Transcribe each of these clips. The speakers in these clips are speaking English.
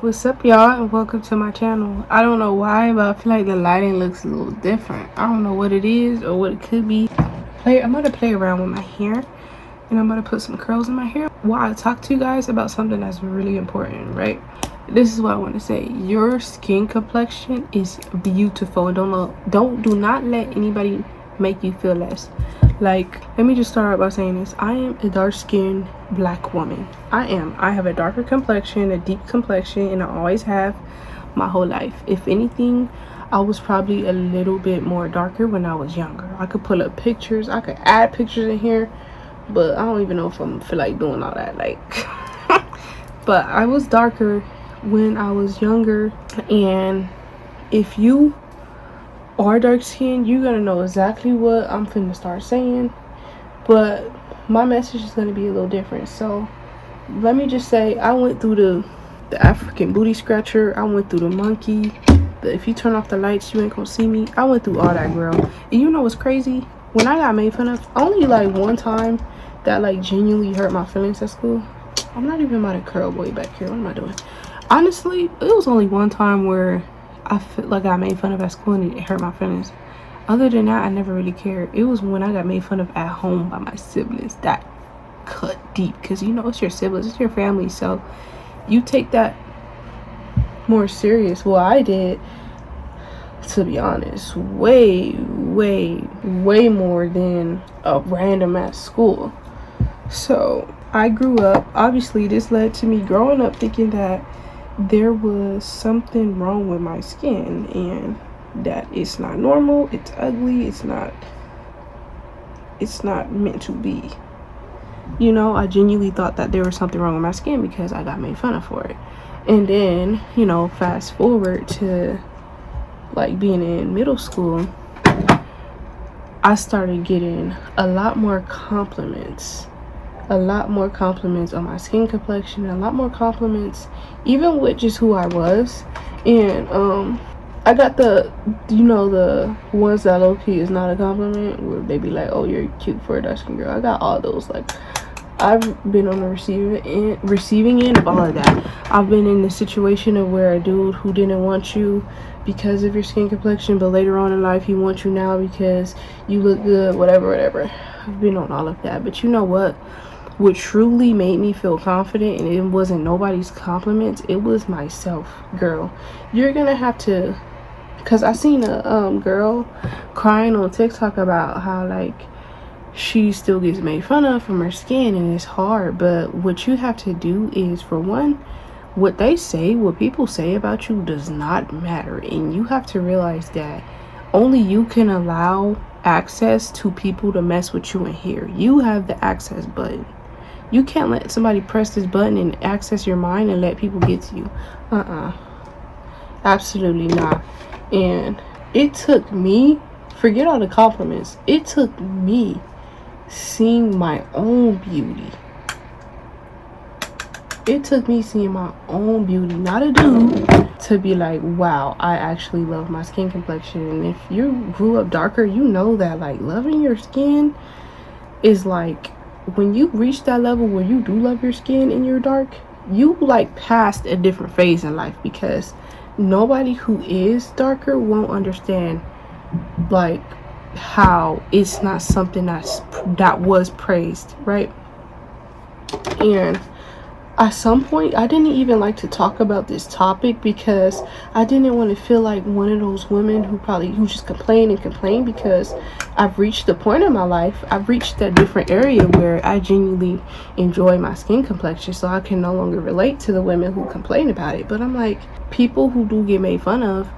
What's up, y'all, and welcome to my channel. I don't know why, but I feel like the lighting looks a little different. I don't know what it is or what it could be. I'm gonna play around with my hair, and I'm gonna put some curls in my hair while I talk to you guys about something that's really important, right? This is what I want to say. Your skin complexion is beautiful. Do not let anybody make you feel less. Like, let me just start out by saying this. I am a dark-skinned black woman. I have a darker complexion, a deep complexion, and I always have my whole life. If anything, I was probably a little bit more darker when I was younger. I could pull up pictures. I could add pictures in here, but I don't even know if I'm feel like doing all that. Like, but I was darker when I was younger, and if you are dark skinned, you're gonna know exactly what I'm finna start saying, but my message is gonna be a little different. So let me just say, I went through the African booty scratcher, I went through the monkey, if you turn off the lights you ain't gonna see me. I went through all that, girl. And you know what's crazy? When I got made fun of, only like one time that like genuinely hurt my feelings at school. I'm not even about to curl boy back here. What am I doing? Honestly, it was only one time where I feel like I got made fun of at school and it hurt my feelings. Other than that, I never really cared. It was when I got made fun of at home by my siblings that cut deep, because you know it's your siblings, it's your family, so you take that more serious. Well, I did, to be honest, way more than a random at school. So I grew up, obviously this led to me growing up thinking that there was something wrong with my skin and that it's not normal, it's ugly, it's not meant to be. You know, I genuinely thought that there was something wrong with my skin because I got made fun of for it. And then, you know, fast forward to like being in middle school, I started getting a lot more compliments on my skin complexion, a lot more compliments even with just who I was. And I got the ones that low-key is not a compliment, where they be like, oh, you're cute for a dark skin girl. I got all those. Like, I've been on the receiving end of all of that. I've been in the situation of where a dude who didn't want you because of your skin complexion, but later on in life he wants you now because you look good, whatever. I've been on all of that. But you know what truly made me feel confident, and it wasn't nobody's compliments, it was myself. Girl, you're gonna have to, because I seen a girl crying on TikTok about how like she still gets made fun of from her skin and it's hard. But what you have to do is, for one, what people say about you does not matter, and you have to realize that only you can allow access to people to mess with you in here. You have the access button. You can't let somebody press this button and access your mind and let people get to you. Absolutely not. And it took me, forget all the compliments, it took me seeing my own beauty. It took me seeing my own beauty, not a dude, to be like, wow, I actually love my skin complexion. And if you grew up darker, you know that like loving your skin is like, when you reach that level where you do love your skin and you're dark, you like passed a different phase in life, because nobody who is darker won't understand like how it's not something that was praised, right? And at some point I didn't even like to talk about this topic because I didn't want to feel like one of those women who just complain, because I've reached the point in my life, I've reached that different area where I genuinely enjoy my skin complexion, so I can no longer relate to the women who complain about it. But I'm like, people who do get made fun of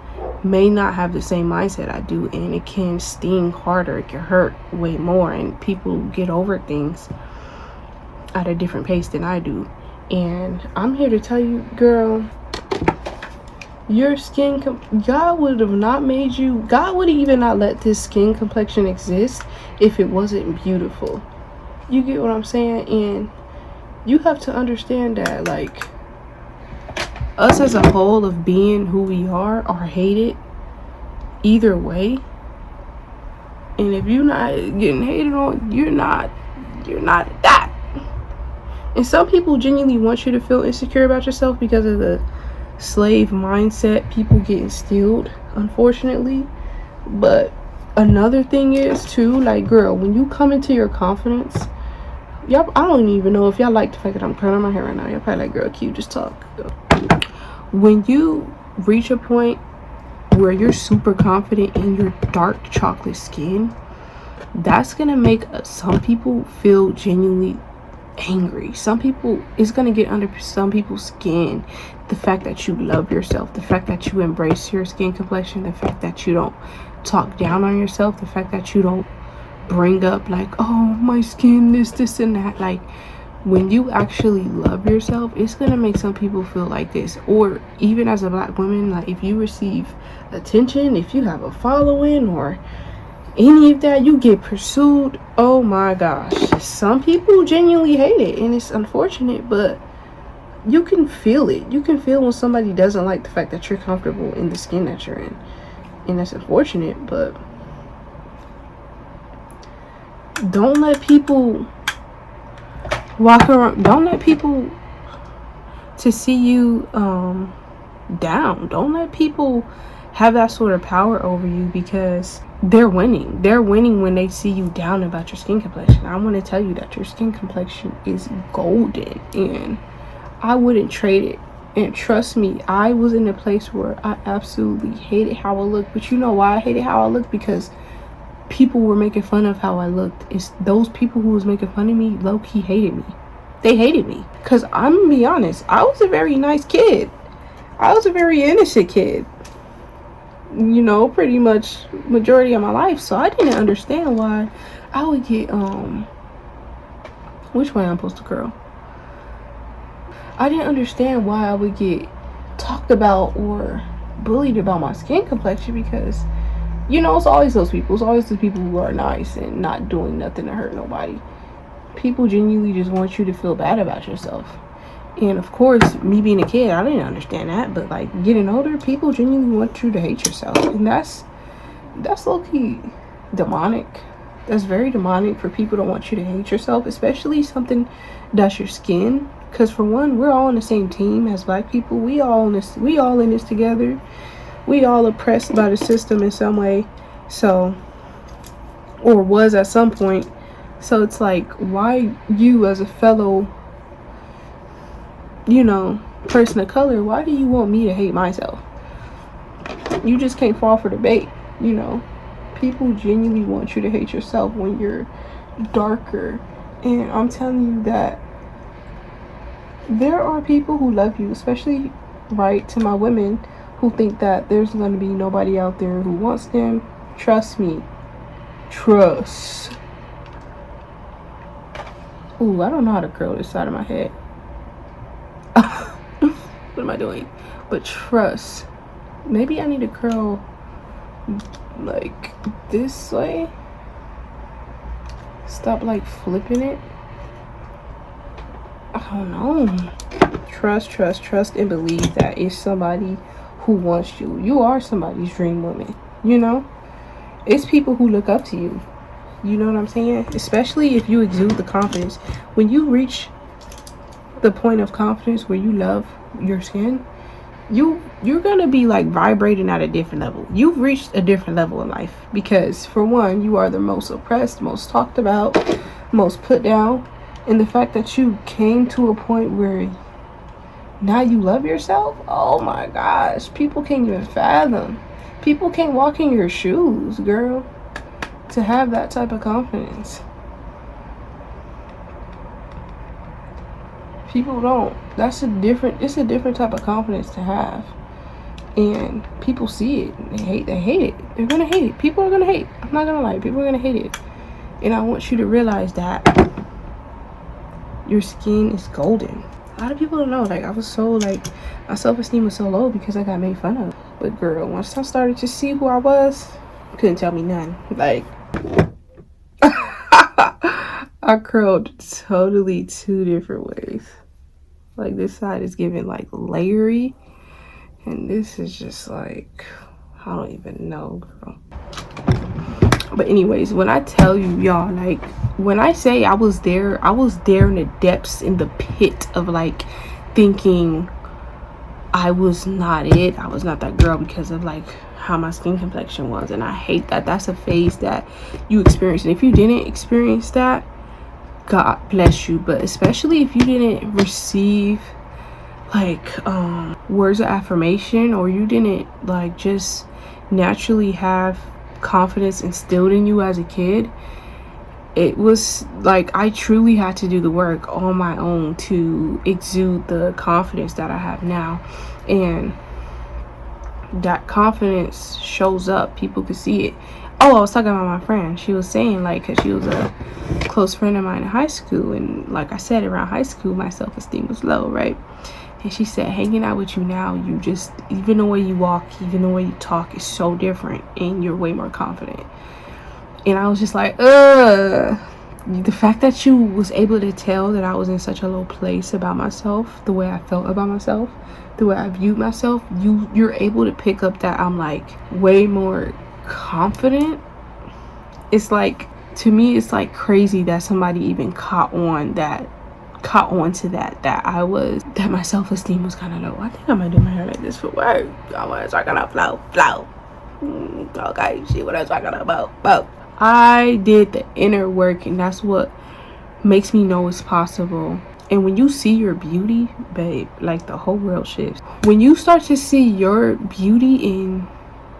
may not have the same mindset I do, and it can sting harder, it can hurt way more, and people get over things at a different pace than I do. And I'm here to tell you, girl, your skin, God would have not made you, God would even not let this skin complexion exist if it wasn't beautiful. You get what I'm saying? And you have to understand that, like, us as a whole of being who we are hated either way. And if you're not getting hated on, you're not that. And some people genuinely want you to feel insecure about yourself because of the slave mindset people get instilled, unfortunately. But another thing is too, like, girl, when you come into your confidence, y'all, I don't even know if y'all like the fact that I'm curling my hair right now. Y'all probably like, girl, cute, just talk. When you reach a point where you're super confident in your dark chocolate skin, that's gonna make some people feel genuinely angry. Some people, it's gonna get under some people's skin, the fact that you love yourself, the fact that you embrace your skin complexion, the fact that you don't talk down on yourself, the fact that you don't bring up like, oh, my skin, this and that. Like, when you actually love yourself, it's gonna make some people feel like this. Or even as a black woman, like, if you receive attention, if you have a following or any of that, you get pursued, oh my gosh, some people genuinely hate it, and it's unfortunate, but you can feel it. You can feel when somebody doesn't like the fact that you're comfortable in the skin that you're in, and that's unfortunate. But don't let people walk around, don't let people to see you down. Don't let people have that sort of power over you, because they're winning when they see you down about your skin complexion. I want to tell you that your skin complexion is golden, and I wouldn't trade it. And trust me, I was in a place where I absolutely hated how I looked. But you know why I hated how I looked? Because people were making fun of how I looked. It's those people who was making fun of me low-key hated me. They hated me, because I'm gonna be honest, I was a very nice kid. I was a very innocent kid, you know, pretty much majority of my life. So I didn't understand why I would get which way I'm supposed to curl. I didn't understand why I would get talked about or bullied about my skin complexion, because, you know, it's always those people. It's always the people who are nice and not doing nothing to hurt nobody. People genuinely just want you to feel bad about yourself. And of course, me being a kid, I didn't understand that. But like, getting older, people genuinely want you to hate yourself, and that's low-key demonic. That's very demonic for people to want you to hate yourself, especially something that's your skin. Because for one, we're all on the same team as black people. We all in this together. We all oppressed by the system in some way, so, or was at some point. So it's like, why you as a fellow, you know, person of color, why do you want me to hate myself? You just can't fall for the bait, you know. People genuinely want you to hate yourself when you're darker. And I'm telling you that there are people who love you, especially, right, to my women who think that there's going to be nobody out there who wants them. Trust me. Trust. Ooh, I don't know how to curl this side of my head. What am I doing? But trust. Maybe I need to curl like this way. Stop like flipping it. I don't know. Trust, and believe that it's somebody who wants you. You are somebody's dream woman, you know? It's people who look up to you. You know what I'm saying? Especially if you exude the confidence. When you reach the point of confidence where you love your skin, you're gonna be like vibrating at a different level. You've reached a different level in life, because for one, you are the most oppressed, most talked about, most put down. And the fact that you came to a point where now you love yourself, oh my gosh, people can't even fathom. People can't walk in your shoes, girl, to have that type of confidence. People don't. It's a different type of confidence to have. And people see it. They hate it. They're gonna hate it. People are gonna hate. I'm not gonna lie, people are gonna hate it. And I want you to realize that your skin is golden. A lot of people don't know. Like, I was so, like, my self-esteem was so low because I got made fun of. But girl, once I started to see who I was, couldn't tell me none. Like, I curled totally two different ways. Like, this side is giving like layery, and this is just like, I don't even know, girl. But anyways, when I tell you, y'all, like, when I say I was there in the depths, in the pit of like thinking, I was not it. I was not that girl because of like how my skin complexion was, and I hate that. That's a phase that you experience, and if you didn't experience that, God bless you. But especially if you didn't receive like words of affirmation, or you didn't like just naturally have confidence instilled in you as a kid, it was like I truly had to do the work on my own to exude the confidence that I have now. And that confidence shows up, people could see it. Oh, I was talking about my friend. She was saying like, because she was a close friend of mine in high school, and like I said, around high school my self-esteem was low, right? And she said, hanging out with you now, you just, even the way you walk, even the way you talk is so different, and you're way more confident. And I was just like, the fact that you was able to tell that I was in such a low place about myself, the way I felt about myself, the way I viewed myself, you're able to pick up that I'm like way more confident. It's like, to me, it's like crazy that somebody even caught on to that my self-esteem was kind of low. I think I might do my hair like this for work. I was talking about flow. Okay, see what I was talking about. I did the inner work, and that's what makes me know it's possible. And when you see your beauty, babe, like the whole world shifts. When you start to see your beauty and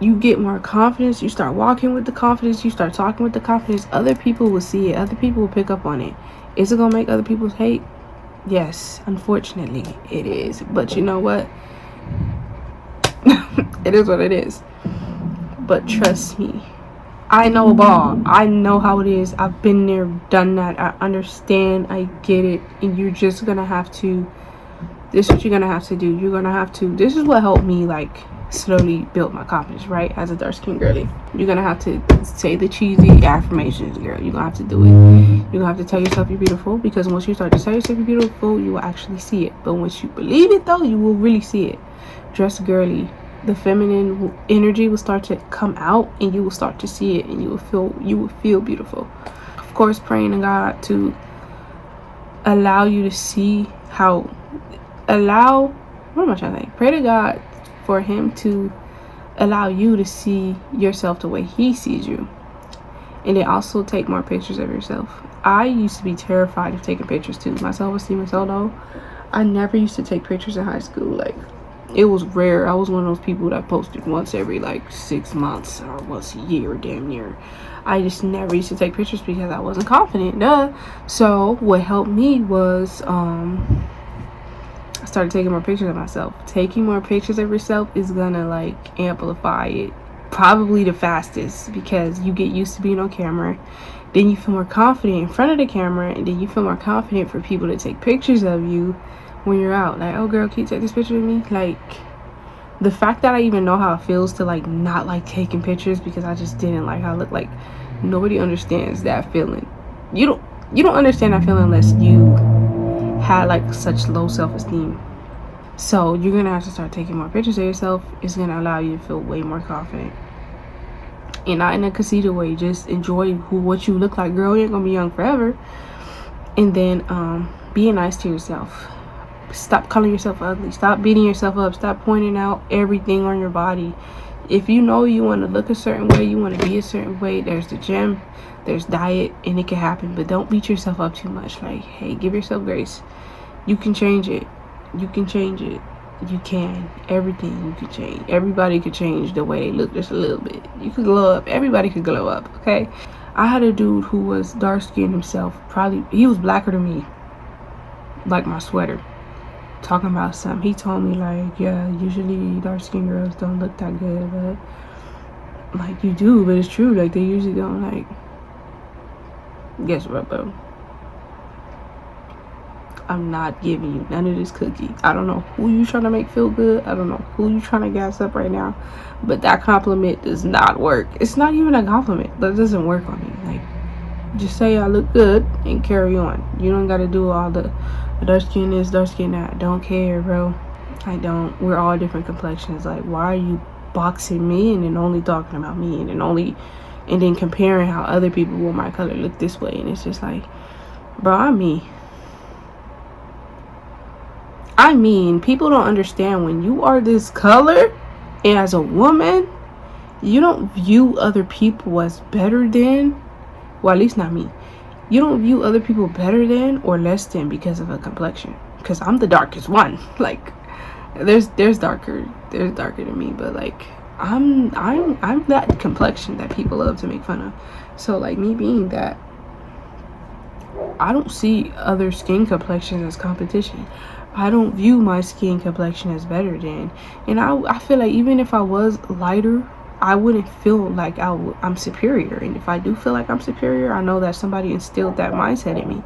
you get more confidence, you start walking with the confidence, you start talking with the confidence, other people will see it, other people will pick up on it. Is it gonna make other people hate? Yes, unfortunately it is. But you know what? It is what it is. But trust me, I know a ball. I know how it is. I've been there, done that. I understand. I get it. And you're just gonna have to, this is what you're gonna have to do. You're gonna have to, this is what helped me like slowly build my confidence, right? As a dark skin girly, you're gonna have to say the cheesy affirmations, girl. You're gonna have to do it. You're gonna have to tell yourself you're beautiful, because once you start to tell yourself you're beautiful, you will actually see it. But once you believe it though, you will really see it. Dress girly. The feminine energy will start to come out, and you will start to see it, and you will feel beautiful. Of course, praying to God to allow you to see what am I trying to say? Pray to God for him to allow you to see yourself the way he sees you. And then also take more pictures of yourself. I used to be terrified of taking pictures too. My self-esteem is so low. I never used to take pictures in high school. Like, it was rare. I was one of those people that posted once every like 6 months or once a year, damn near. I just never used to take pictures because I wasn't confident. So what helped me was I started taking more pictures of myself. Taking more pictures of yourself is gonna like amplify it probably the fastest, because you get used to being on camera, then you feel more confident in front of the camera, and then you feel more confident for people to take pictures of you when you're out. Like, oh girl, can you take this picture of me? Like, the fact that I even know how it feels to like not like taking pictures because I just didn't like how I look, like nobody understands that feeling. You don't understand that feeling unless you had like such low self-esteem. So you're gonna have to start taking more pictures of yourself. It's gonna allow you to feel way more confident, and not in a conceited way. Just enjoy what you look like, girl. You ain't gonna be young forever. And then being nice to yourself. Stop calling yourself ugly. Stop beating yourself up. Stop pointing out everything on your body. If you know you want to look a certain way, you want to be a certain way, there's the gym, there's diet, and it can happen. But don't beat yourself up too much. Like, hey, give yourself grace. You can change it. You can change it. You can. Everything you can change. Everybody could change the way they look just a little bit. You could glow up. Everybody could glow up, okay? I had a dude who was dark skinned himself. Probably, he was blacker than me. Like my sweater. Talking about something. He told me like, yeah, usually dark skinned girls don't look that good, but like, you do, but it's true. Like, they usually don't. Like, guess what, bro? I'm not giving you none of this cookie. I don't know who you trying to make feel good. I don't know who you trying to gas up right now, but that compliment does not work. It's not even a compliment. That doesn't work on me. Like, just say I look good and carry on. You don't gotta do all the dark skin this, dark skin that. Don't care, bro. I don't. We're all different complexions. Like, why are you boxing me and then only talking about me and then comparing how other people with my color look this way? And it's just like, bro, I'm me. I mean, people don't understand when you are this color and as a woman, you don't view other people as better than, well, at least not me. You don't view other people better than or less than because of a complexion. Because I'm the darkest one. Like, there's darker than me, but like I'm that complexion that people love to make fun of. So like me being that, I don't see other skin complexions as competition. I don't view my skin complexion as better than. And I feel like even if I was lighter, I wouldn't feel like I'm superior. And if I do feel like I'm superior, I know that somebody instilled that mindset in me.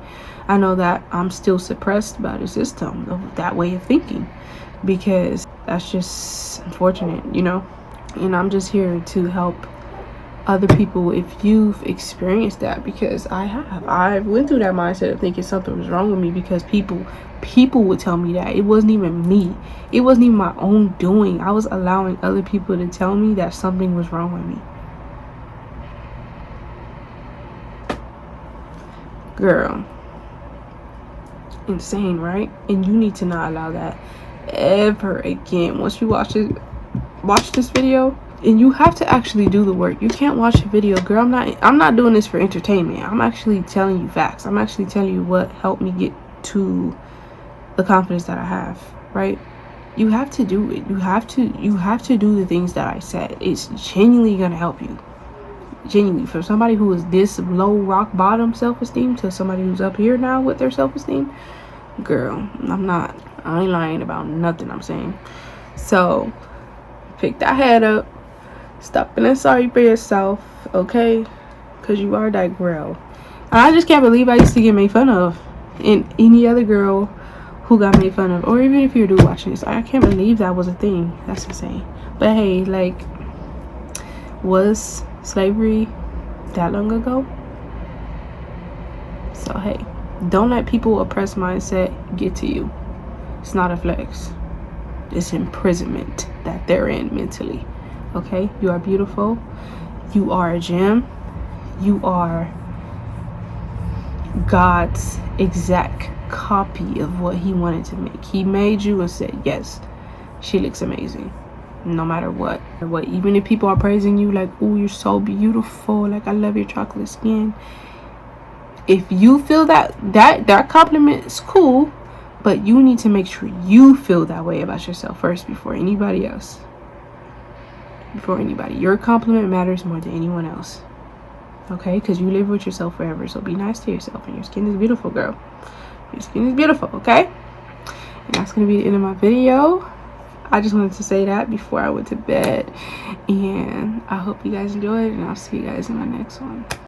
I know that I'm still suppressed by the system of that way of thinking, because that's just unfortunate, you know. And I'm just here to help other people if you've experienced that, because I went through that mindset of thinking something was wrong with me because people would tell me that. It wasn't even me, it wasn't even my own doing. I was allowing other people to tell me that something was wrong with me. Girl, insane, right? And you need to not allow that ever again. Once you watch this video, and you have to actually do the work. You can't watch a video, girl. I'm not doing this for entertainment. I'm actually telling you facts. I'm actually telling you what helped me get to the confidence that I have, right? You have to do it. You have to do the things that I said. It's genuinely gonna help you. Genuinely, for somebody who is this low rock bottom self-esteem to somebody who's up here now with their self-esteem, girl, I ain't lying about nothing I'm saying. So pick that head up. Stop feeling sorry for yourself, okay? Because you are that girl. And I just can't believe I used to get made fun of. And any other girl who got made fun of, or even if you do watching this, I can't believe that was a thing. That's insane. But hey, like, was slavery that long ago? So hey, don't let people oppress mindset get to you. It's not a flex. It's imprisonment that they're in mentally. Okay, you are beautiful. You are a gem. You are God's exact copy of what he wanted to make. He made you and said, yes, she looks amazing. No matter what. Even if people are praising you like, oh, you're so beautiful. Like, I love your chocolate skin. If you feel that compliment is cool, but you need to make sure you feel that way about yourself first before anybody else. Your compliment matters more than anyone else, okay? Because you live with yourself forever. So be nice to yourself, and your skin is beautiful, girl. Your skin is beautiful, okay? And that's gonna be the end of my video. I just wanted to say that before I went to bed, and I hope you guys enjoyed, and I'll see you guys in my next one.